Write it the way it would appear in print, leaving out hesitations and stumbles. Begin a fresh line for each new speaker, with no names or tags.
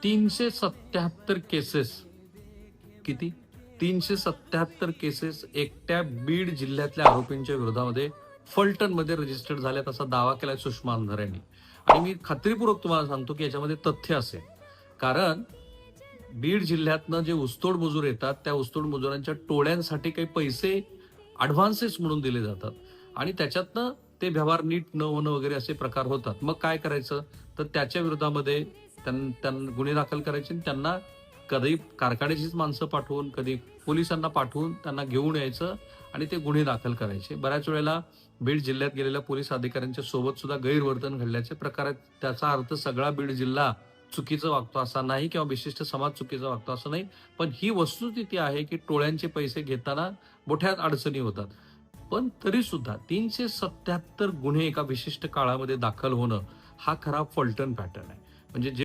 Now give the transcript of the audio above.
377 cases. किती? 377 cases एकट्या बीड जिल्ह्यातल्या आरोपींच्या विरोधामध्ये फलटणमध्ये रजिस्टर्ड झाल्यात असा दावा केलाय सुषमा अंधारे यांनी. आणि मी खात्रीपूर्वक तुम्हाला सांगतो की याच्यामध्ये तथ्य असेल. कारण बीड जिल्ह्यातनं जे ऊसतोड मजूर येतात त्या ऊसतोड मजुरांच्या टोळ्यांसाठी काही पैसे ॲडव्हान्सेस म्हणून दिले जातात आणि त्याच्यातनं ते व्यवहार नीट न होणं वगैरे असे प्रकार होतात. मग काय करायचं? तर त्याच्या विरोधामध्ये त्यांना गुन्हे दाखल करायचे आणि त्यांना कधी कारखान्याचीच माणसं पाठवून, कधी पोलिसांना पाठवून त्यांना घेऊन यायचं आणि ते गुन्हे दाखल करायचे. बऱ्याच वेळेला बीड जिल्ह्यात गेलेल्या पोलीस अधिकाऱ्यांच्या सोबत सुद्धा गैरवर्तन घडल्याचे प्रकार आहेत. त्याचा अर्थ सगळा बीड जिल्हा चुकीचं वागतो असा नाही किंवा विशिष्ट समाज चुकीचा वागतो असं नाही. पण ही वस्तुस्थिती आहे की टोळ्यांचे पैसे घेताना मोठ्या अडचणी होतात. पण तरी सुद्धा 377 गुन्हे एका विशिष्ट काळामध्ये दाखल होणं हा खरा फलटण पॅटर्न आहे. म्हणजे जे